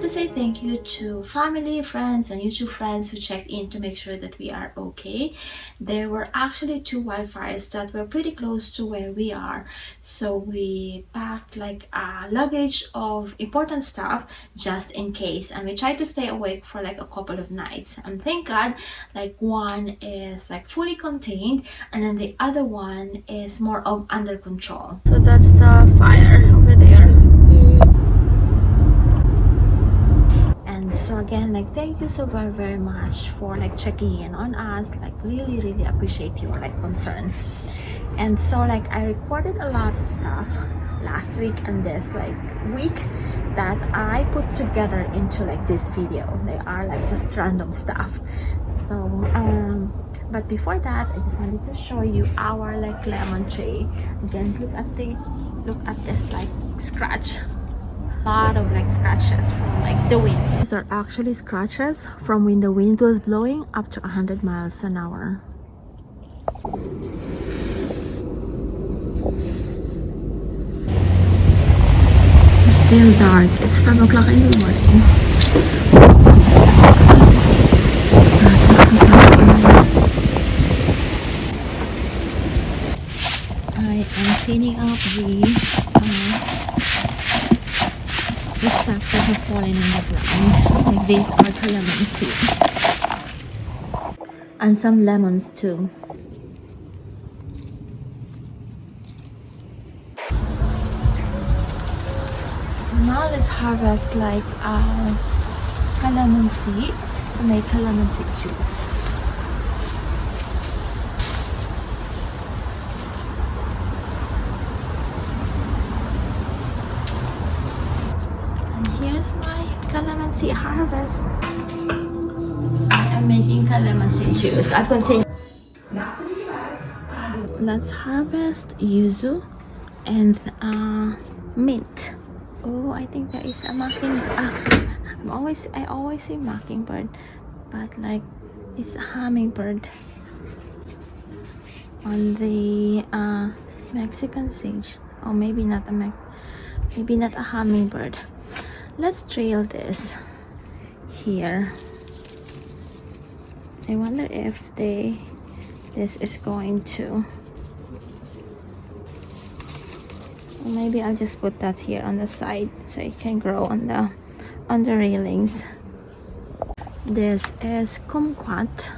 to say thank you to family, friends, and YouTube friends who checked in to make sure that we are okay. There were actually 2 wildfires that were pretty close to where we are, so we packed like a luggage of important stuff just in case, and we tried to stay awake for like a couple of nights, and thank God like one is like fully contained and then the other one is more of under control. So that's the fire over there. And so again, like thank you so very much for like checking in on us. Like really appreciate your like concern. And so like I recorded a lot of stuff last week and this like week that I put together into like this video. They are like just random stuff. So but before that, I just wanted to show you our like lemon tree. Again, look at this like scratch. A lot of like scratches from like the wind. These are actually scratches from when the wind was blowing up to 100 miles an hour. It's still dark. It's 5 o'clock in the morning. I am cleaning up the stuff that have fallen in the ground. Like these are calamansi and some lemons too. Now let's harvest like calamansi to make calamansi juice. Here's my calamansi harvest. I am making calamansi juice. I'll continue. Let's harvest yuzu and mint. Oh, I think there is a mockingbird. I always say mockingbird, but like it's a hummingbird on the Mexican sage. Or maybe not a hummingbird. Let's trail this here. I wonder if this is going to, or maybe I'll just put that here on the side so it can grow on the railings. This is kumquat.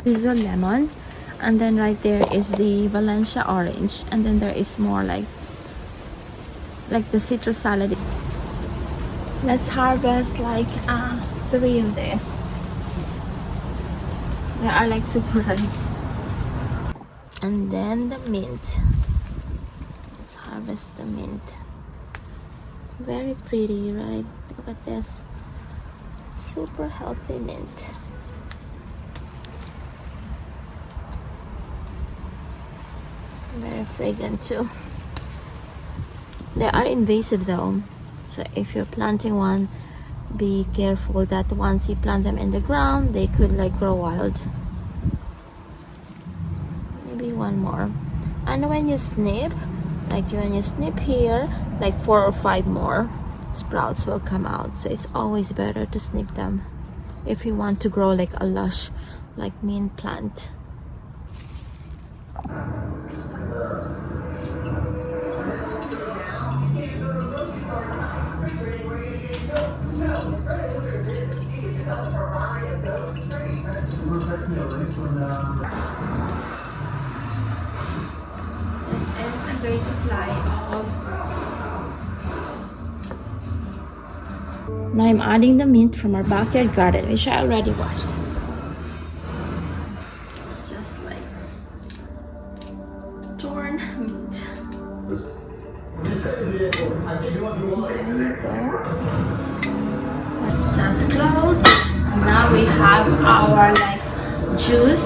This is a lemon, and then right there is the Valencia orange, and then there is more like the citrus salad. Let's harvest like 3 of this. They are like super red. And then the mint. Let's harvest the mint. Very pretty, right? Look at this. Super healthy mint. Very fragrant too. They are invasive though, so if you're planting one, be careful that once you plant them in the ground, they could like grow wild. Maybe one more. And when you snip, here, like 4 or 5 more sprouts will come out. So it's always better to snip them if you want to grow like a lush, like mint plant. This is a great supply of. Now I'm adding the mint from our backyard garden, which I already washed. Just like torn mint. There you go. Just close. Now we have our like juice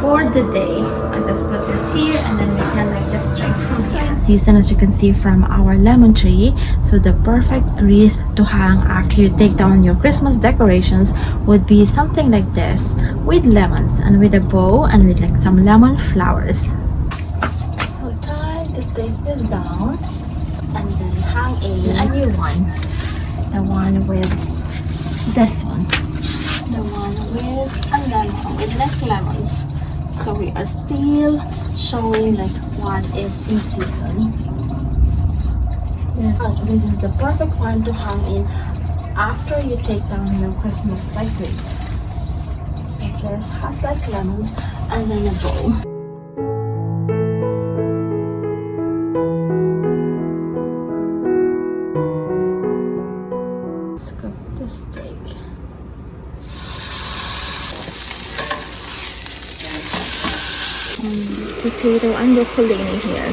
for the day. I'll just put this here and then we can like just drink from here. In season, as you can see from our lemon tree, so the perfect wreath to hang after you take down your Christmas decorations would be something like this, with lemons and with a bow and with like some lemon flowers. So time to take this down and then hang in a new one. the one with this one, the one with a lemon, with less lemons. So we are still showing like what is in season. This is the perfect one to hang in after you take down your Christmas decorations. So this has like lemons and then a bowl. Let's cook the steak. Potato and broccolini here.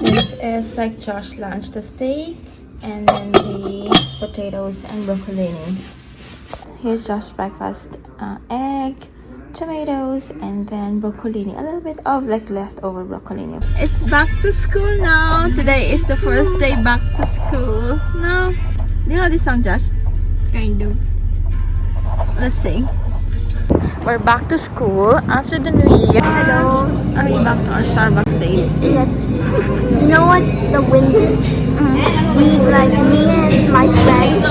This is like Josh's lunch, the steak and then the potatoes and broccolini. Here's Josh's breakfast, egg, tomatoes, and then broccolini, a little bit of like leftover broccolini. It's back to school now. Today is the first day back to school. Now, do you know this song, Josh? Kind of. Let's sing. We're back to school after the New Year. Hello. Are we back to our Starbucks day? Yes. You know what the wind did? We like me and my friend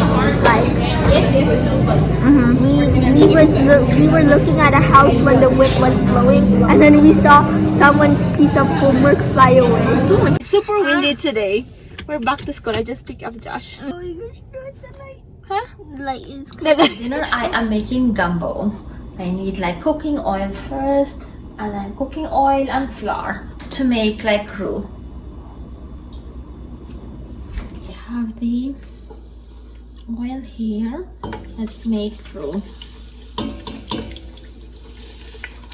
we were looking at a house when the wind was blowing, and then we saw someone's piece of homework fly away. It's super windy today. We're back to school. I just picked up Josh. Oh my gosh, the light. Huh? The light is Dinner, I am making gumbo. I need like cooking oil first, and then cooking oil and flour to make like roux. I have the oil here. Let's make roux.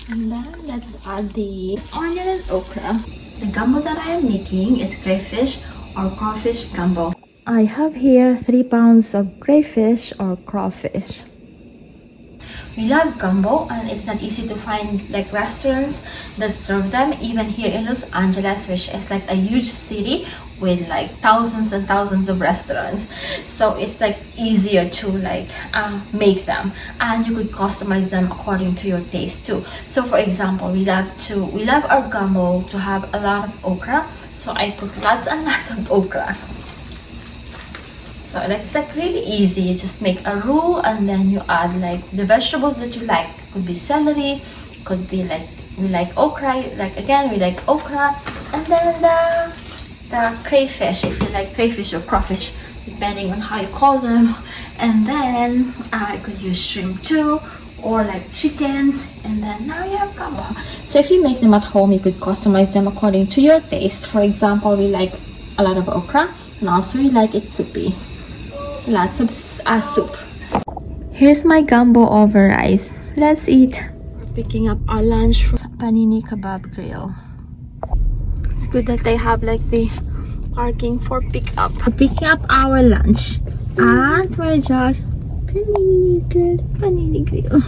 And then let's add the onion and okra. The gumbo that I am making is crayfish or crawfish gumbo. I have here 3 pounds of crayfish or crawfish. We love gumbo, and it's not easy to find like restaurants that serve them, even here in Los Angeles, which is like a huge city with like thousands and thousands of restaurants. So it's like easier to like make them, and you could customize them according to your taste too. So for example, we love our gumbo to have a lot of okra, so I put lots and lots of okra. So it's like really easy. You just make a roux, and then you add like the vegetables that you like. Could be celery, could be like, we like okra, like again we like okra, and then the crayfish, if you like crayfish or crawfish, depending on how you call them. And then I could use shrimp too, or like chicken, and then now you have gumbo. So if you make them at home, you could customize them according to your taste. For example, we like a lot of okra, and also we like it soupy. Lots of soup. Here's my gumbo over rice. Let's eat. We're picking up our lunch from Panini Kebab Grill. It's good that they have like the parking for pickup. We're picking up our lunch at where, Josh? Panini Grill. Panini Grill.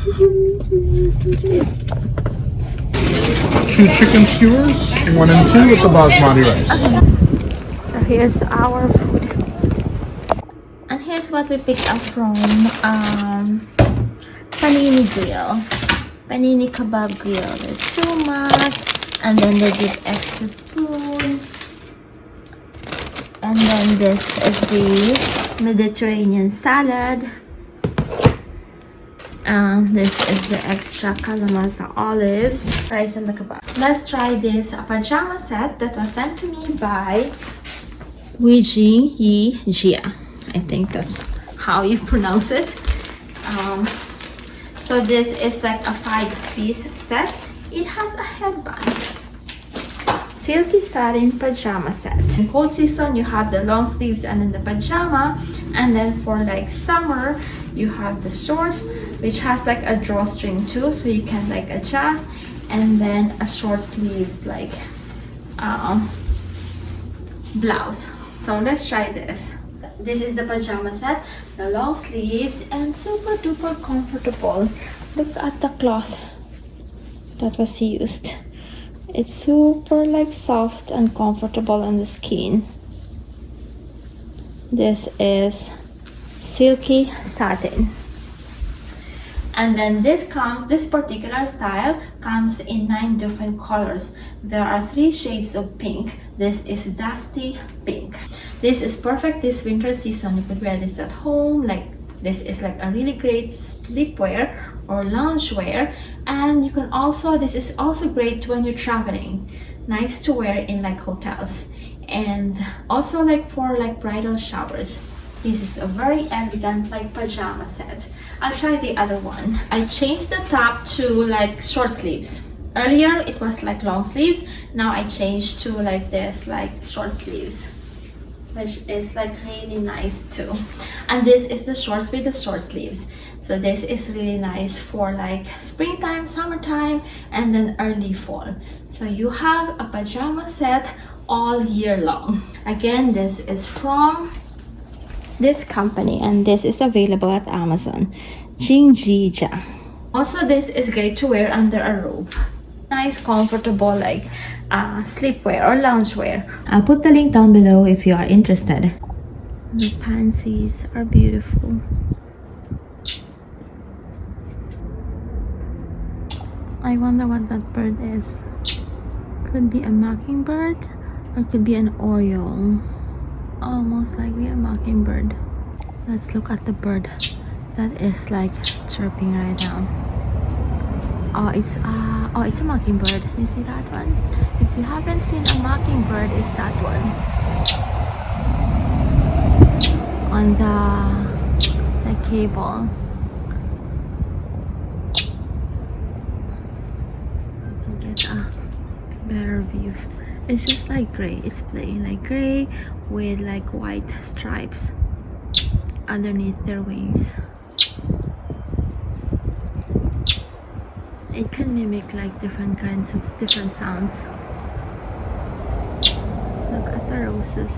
2 chicken skewers, 1 and 2 with the basmati rice. Okay. So here's our food. And here's what we picked up from Panini Grill. Panini Kebab Grill. There's sumac, and then they give extra spoon. And then this is the Mediterranean salad. This is the extra Kalamata olives, rice and the kebab. Let's try this pajama set that was sent to me by Wiji Yi Jia. I think that's how you pronounce it. So this is like a 5-piece set. It has a headband. Silky satin pajama set. In cold season, you have the long sleeves and then the pajama, and then for like summer, you have the shorts, which has like a drawstring too, so you can like adjust, and then a short sleeves like blouse. So let's try this. This is the pajama set, the long sleeves, and super duper comfortable. Look at the cloth that was used. It's super like soft and comfortable on the skin. This is silky satin. And then this particular style comes in 9 different colors. There are 3 shades of pink. This is dusty pink. This is perfect this winter season. You could wear this at home, like this is like a really great sleepwear or loungewear. And you can also, this is also great when you're traveling. Nice to wear in like hotels. And also like for like bridal showers. This is a very elegant like pajama set. I'll try the other one. I changed the top to like short sleeves. Earlier it was like long sleeves. Now I changed to like this like short sleeves, which is like really nice too. And this is the shorts with the short sleeves. So this is really nice for like springtime, summertime, and then early fall. So you have a pajama set all year long. Again, this is from this company and this is available at Amazon. Jinjija. Also, this is great to wear under a robe. Nice, comfortable like sleepwear or loungewear. I'll put the link down below if you are interested. The pansies are beautiful. I wonder what that bird is. Could be a mockingbird or could be an oriole. Oh, most likely a mockingbird. Let's look at the bird that is like chirping right now. Oh, it's a mockingbird. You see that one? If you haven't seen a mockingbird, it's that one. On the cable. Get a better view. It's just like gray. It's plain like gray with like white stripes underneath their wings. It can mimic like different kinds of different sounds. Look at the roses.